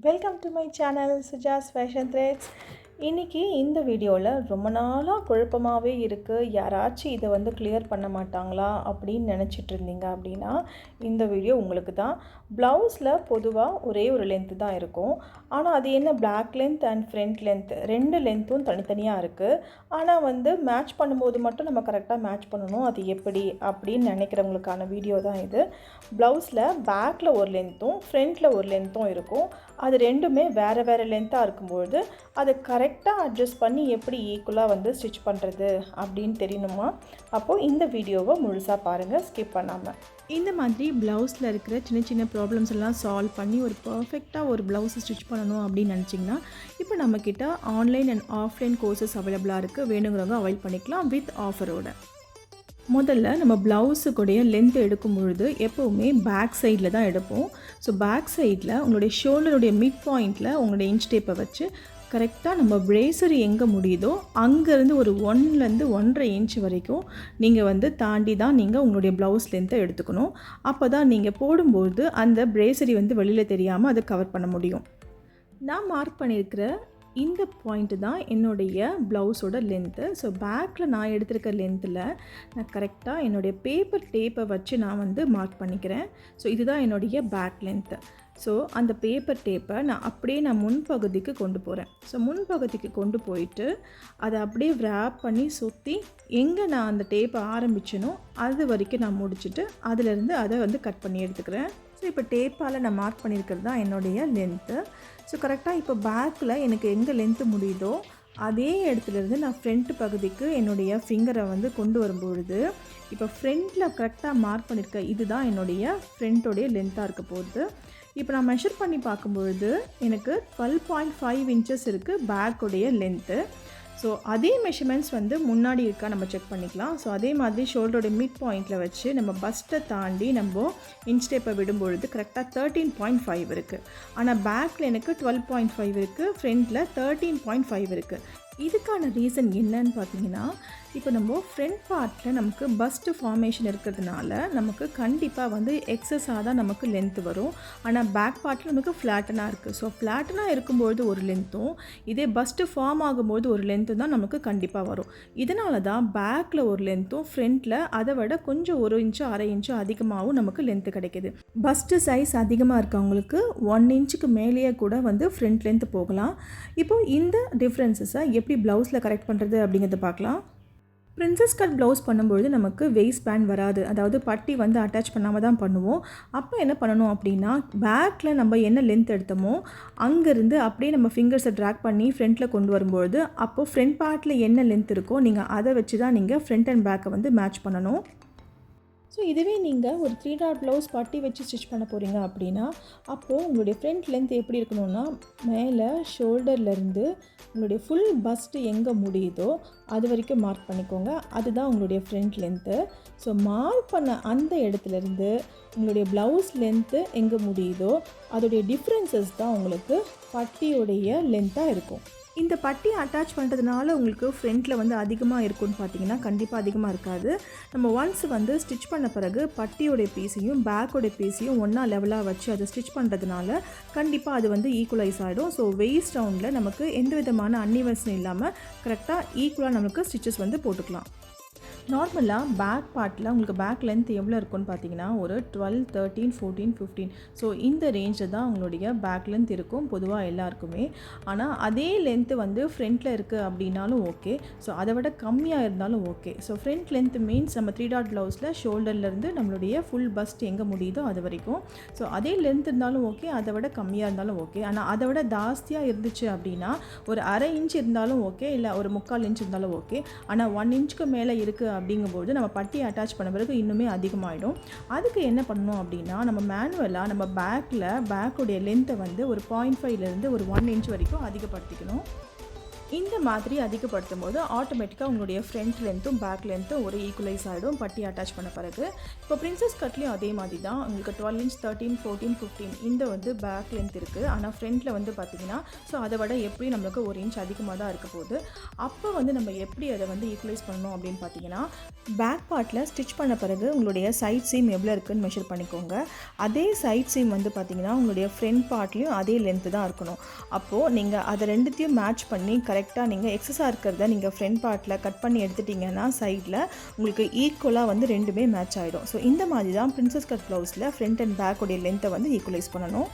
Welcome to my channel Suja's fashion threads. இன்றைக்கி இந்த வீடியோவில் ரொம்ப நாளாக குழப்பமாகவே இருக்குது, யாராச்சும் இதை வந்து கிளியர் பண்ண மாட்டாங்களா அப்படின்னு நினச்சிட்டு இருந்தீங்க அப்படின்னா இந்த வீடியோ உங்களுக்கு தான். ப்ளவுஸில் பொதுவாக ஒரே ஒரு லென்த்து தான் இருக்கும். ஆனால் அது என்ன block length and front length ரெண்டு லென்த்தும் தனித்தனியாக இருக்குது. ஆனால் வந்து மேட்ச் பண்ணும்போது மட்டும் நம்ம கரெக்டாக மேட்ச் பண்ணணும், அது எப்படி அப்படின்னு நினைக்கிறவங்களுக்கான வீடியோ தான் இது. ப்ளவுஸில் பேக்கில் ஒரு லென்த்தும் ஃப்ரண்ட்டில் ஒரு லென்த்தும் இருக்கும். அது ரெண்டுமே வேறு வேறு லென்த்தாக இருக்கும்பொழுது அதை கரெக்டாக அட்ஜஸ்ட் பண்ணி எப்படி ஈக்குவலாக வந்து ஸ்டிச் பண்ணுறது அப்படின்னு தெரியணுமா? அப்போது இந்த வீடியோவை முழுசாக பாருங்கள், ஸ்கிப் பண்ணாமல். இந்த மாதிரி ப்ளவுஸில் இருக்கிற சின்ன சின்ன ப்ராப்ளம்ஸ் எல்லாம் சால்வ் பண்ணி ஒரு பர்ஃபெக்டாக ஒரு ப்ளவுஸை ஸ்டிச் பண்ணணும் அப்படின்னு நினச்சிங்கன்னா இப்போ நம்மக்கிட்ட ஆன்லைன் அண்ட் ஆஃப்லைன் கோர்சஸ் அவைலபிளாக இருக்குது. வேணுங்கிறவங்க அவைல் பண்ணிக்கலாம் வித் ஆஃபரோட. முதல்ல நம்ம ப்ளவுஸுக்குடைய லென்த் எடுக்கும் பொழுது எப்போவுமே பேக் சைடில் தான் எடுப்போம். ஸோ பேக் சைடில் உங்களுடைய ஷோல்டருடைய மிட் பாயிண்டில் உங்களுடைய இன்ச் டேப்பை வச்சு கரெக்டாக நம்ம பிரேசரி எங்கே முடியுதோ அங்கேருந்து ஒரு 1லேருந்து 1.5 இன்ச் வரைக்கும் நீங்கள் வந்து தாண்டி தான் நீங்கள் உங்களுடைய ப்ளவுஸ் லென்த்தை எடுத்துக்கணும். அப்போ தான் நீங்கள் போடும்போது அந்த பிரேசரி வந்து வெளியில் தெரியாமல் அதை கவர் பண்ண முடியும். நான் மார்க் பண்ணியிருக்கிற இந்த பாயிண்ட்டு தான் என்னுடைய ப்ளவுஸோட லென்த்து. ஸோ பேக்கில் நான் எடுத்திருக்க லென்த்தில் நான் கரெக்டாக என்னுடைய பேப்பர் டேப்பை வச்சு நான் வந்து மார்க் பண்ணிக்கிறேன். ஸோ இதுதான் என்னுடைய பேக் லென்த்து. ஸோ அந்த பேப்பர் டேப்பை நான் முன்பகுதிக்கு கொண்டு போகிறேன். ஸோ முன்பகுதிக்கு கொண்டு போயிட்டு அதை அப்படியே விராப் பண்ணி சுற்றி எங்கே நான் அந்த டேப்பை ஆரம்பிச்சேனோ அது வரைக்கும் நான் முடிச்சுட்டு அதிலேருந்து அதை வந்து கட் பண்ணி எடுத்துக்கிறேன். ஸோ இப்போ டேப்பால் நான் மார்க் பண்ணியிருக்கிறது தான் என்னுடைய லென்த்து. ஸோ கரெக்டாக இப்போ பேக்கில் எனக்கு எங்கே லென்த்து முடியுதோ அதே இடத்துலேருந்து நான் ஃப்ரண்ட் பகுதிக்கு என்னுடைய ஃபிங்கரை வந்து கொண்டு வரும்பொழுது இப்போ ஃப்ரண்ட்டில் கரெக்டாக மார்க் பண்ணியிருக்க இதுதான் என்னுடைய ஃப்ரண்ட்டோடைய லென்த்தாக இருக்க போகுது. இப்போ நான் மெஷர் பண்ணி பார்க்கும்பொழுது எனக்கு 12.5 இன்ச்சஸ் இருக்குது பேக்குடைய லென்த்து. ஸோ அதே மெஷர்மெண்ட்ஸ் வந்து முன்னாடி இருக்கா நம்ம செக் பண்ணிக்கலாம். ஸோ அதே மாதிரி ஷோல்டரோட மிட் பாயிண்டில் வச்சு நம்ம பஸ்ட்டை தாண்டி நம்ம இன்ச் டேப்பை விடும்பொழுது கரெக்டாக 13.5 இருக்குது. ஆனால் பேக்கில் எனக்கு 12.5 இருக்குது, ஃப்ரண்ட்டில் 13.5 இருக்குது. இதுக்கான ரீசன் என்னன்னு பார்த்தீங்கன்னா இப்போ நம்ம ஃப்ரண்ட் பார்ட்டில் நமக்கு பஸ்ட்டு ஃபார்மேஷன் இருக்கிறதுனால நமக்கு கண்டிப்பாக வந்து எக்ஸஸாக தான் நமக்கு லென்த்து வரும். ஆனால் பேக் பார்ட்டில் நமக்கு ஃப்ளாட்டனாக இருக்குது. ஸோ ஃப்ளாட்டனாக இருக்கும்பொழுது ஒரு லென்த்தும் இதே பஸ்ட்டு ஃபார்ம் ஆகும்போது ஒரு லென்த்து தான் நமக்கு கண்டிப்பாக வரும். இதனால தான் பேக்கில் ஒரு லென்த்தும் ஃப்ரண்ட்டில் அதை விட கொஞ்சம் 1 இன்ச்சு 1/2 இன்ச்சு அதிகமாகவும் நமக்கு லென்த்து கிடைக்கிது. பஸ்ட்டு சைஸ் அதிகமாக இருக்கவங்களுக்கு 1 இன்ச்சுக்கு மேலேயே கூட வந்து ஃப்ரண்ட் லென்த்து போகலாம். இப்போது இந்த டிஃப்ரென்சஸை எப்படி ப்ளவுஸில் கரெக்ட் பண்ணுறது அப்படிங்கிறத பார்க்கலாம். பிரின்சஸ் கட் ப்ளவுஸ் பண்ணும்பொழுது நமக்கு வெய்ஸ்ட் பேண்ட் வராது, அதாவது பட்டி வந்து அட்டாச் பண்ணாமல் தான் பண்ணுவோம். அப்போ என்ன பண்ணணும் அப்படின்னா பேக்கில் நம்ம என்ன லென்த் எடுத்தோமோ அங்கேருந்து அப்படியே நம்ம ஃபிங்கர்ஸை ட்ராக் பண்ணி ஃப்ரண்ட்டில் கொண்டு வரும்பொழுது அப்போது ஃப்ரண்ட் பார்ட்டில் என்ன லென்த் இருக்கோ நீங்கள் அதை வச்சு தான் நீங்கள் ஃப்ரண்ட் அண்ட் பேக்கை வந்து மேட்ச் பண்ணணும். ஸோ இதுவே நீங்கள் ஒரு 3 டாட் ப்ளவுஸ் பட்டி வச்சு ஸ்டிச் பண்ண போகிறீங்க அப்படின்னா அப்போது உங்களுடைய ஃப்ரண்ட் லென்த் எப்படி இருக்கணும்னா மேலே ஷோல்டர்லேருந்து உங்களுடைய ஃபுல் பஸ்ட்டு எங்கே முடியுதோ அது வரைக்கும் மார்க் பண்ணிக்கோங்க. அதுதான் உங்களுடைய ஃப்ரண்ட் லென்த்து. ஸோ மார்க் பண்ண அந்த இடத்துலேருந்து உங்களுடைய ப்ளவுஸ் லென்த்து எங்கே முடியுதோ அதோடைய டிஃப்ரென்சஸ் தான் உங்களுக்கு பட்டியோடைய லென்த்தாக இருக்கும். இந்த பட்டி அட்டாச் பண்ணுறதுனால உங்களுக்கு ஃப்ரண்ட்டில் வந்து அதிகமாக இருக்கும்னு பார்த்தீங்கன்னா கண்டிப்பாக அதிகமாக இருக்காது. நம்ம ஒன்ஸ் வந்து ஸ்டிச் பண்ண பிறகு பட்டியோடைய பீஸையும் பேக்கோடைய பீஸையும் ஒன்றா லெவலாக வச்சு அதை ஸ்டிச் பண்ணுறதுனால கண்டிப்பாக அது வந்து ஈக்குவலைஸ் ஆகிடும். ஸோ வெயிஸ்ட் ரவுண்டில் நமக்கு எந்த விதமான அன்இவன்ஸும் இல்லாமல் கரெக்டாக ஈக்குவலாக நமக்கு ஸ்டிச்சஸ் வந்து போட்டுக்கலாம். நார்மலாக பேக் பார்ட்டில் உங்களுக்கு பேக் லென்த் எவ்வளோ இருக்குன்னு பார்த்தீங்கன்னா ஒரு 12, 13, 14, 15. ஸோ இந்த ரேஞ்சில் தான் உங்களுடைய பேக் லென்த் இருக்கும் பொதுவாக எல்லாருக்குமே. ஆனால் அதே லென்த்து வந்து ஃப்ரண்ட்டில் இருக்குது அப்படின்னாலும் ஓகே, ஸோ அதை விட கம்மியாக இருந்தாலும் okay. So front length means நம்ம 3 டாட் ப்ளவுஸில் ஷோல்டர்லேருந்து நம்மளுடைய ஃபுல் பஸ்ட் எங்கே முடியுதோ அது வரைக்கும். ஸோ அதே லென்த் இருந்தாலும் ஓகே, அதை விட கம்மியாக இருந்தாலும் ஓகே. ஆனால் அதை விட ஜாஸ்தியாக இருந்துச்சு அப்படின்னா ஒரு 1/2 இன்ச் இருந்தாலும் ஓகே, இல்லை ஒரு 3/4 இன்ச் இருந்தாலும் ஓகே. ஆனால் 1 இன்ச்சுக்கு மேலே இருக்குது அப்படிங்கும்போது நம்ம பட்டி அட்டாச் பண்ண பிறகு இன்னுமே அதிகமாகிடும். அதுக்கு என்ன பண்ணணும் அப்படின்னா நம்ம மேனுவலாக நம்ம பேக்குடைய லென்த்தை வந்து ஒரு 0.5லேருந்து ஒரு 1 இன்ச் வரைக்கும் அதிகப்படுத்திக்கணும். இந்த மாதிரி அதிகப்படுத்தும் போது ஆட்டோமேட்டிக்காக உங்களுடைய ஃப்ரண்ட் லென்த்தும் பேக் லென்த்தும் ஒரு ஈக்குவலைஸ் ஆகிடும் பட்டி அட்டாச் பண்ண பிறகு. இப்போ பிரின்சஸ் கட்லேயும் அதே மாதிரி தான். உங்களுக்கு 12 inch 13, 14, 15 இந்த வந்து பேக் லென்த் இருக்குது. ஆனால் ஃப்ரண்ட்டில் வந்து பார்த்திங்கன்னா ஸோ அதை விட எப்படி நம்மளுக்கு 1 inch அதிகமாக தான் இருக்க போகுது. அப்போ வந்து நம்ம எப்படி அதை வந்து ஈக்குவலைஸ் பண்ணணும் அப்படின்னு பார்த்தீங்கன்னா, பேக் பார்ட்டில் ஸ்டிச் பண்ண பிறகு உங்களுடைய சைட் சீம் எவ்வளோ இருக்குதுன்னு மெஷர் பண்ணிக்கோங்க. அதே சைட் சீம் வந்து பார்த்திங்கன்னா உங்களுடைய ஃப்ரண்ட் பார்ட்லேயும் அதே லென்த்து தான் இருக்கணும். அப்போது நீங்கள் அதை ரெண்டுத்தையும் மேட்ச் பண்ணி கரெக்டாக நீங்கள் எக்ஸஸாக இருக்கிறத நீங்கள் ஃப்ரண்ட் பார்ட்டில் கட் பண்ணி எடுத்துட்டிங்கன்னா சைடில் உங்களுக்கு ஈக்குவலாக வந்து ரெண்டுமே மேட்ச் ஆகிடும். ஸோ இந்த மாதிரி தான் பிரின்சஸ் கட் ப்ளவுஸில் ஃப்ரண்ட் அண்ட் பேக்குடைய லென்த்தை வந்து ஈக்குவலைஸ் பண்ணணும்.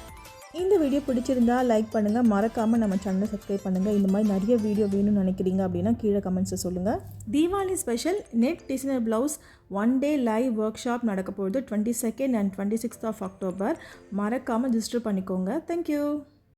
இந்த வீடியோ பிடிச்சிருந்தா லைக் பண்ணுங்கள், மறக்காமல் நம்ம சேனலை சப்ஸ்கிரைப் பண்ணுங்கள். இந்த மாதிரி நிறைய வீடியோ வேணும்னு நினைக்கிறீங்க அப்படின்னா கீழே கமெண்ட்ஸை சொல்லுங்கள். Deepavali special net designer blouse 1 day live work shop நடக்க போகுது 22nd and 26th of October. மறக்காமல் ரிஜிஸ்டர் பண்ணிக்கோங்க. தேங்க்யூ.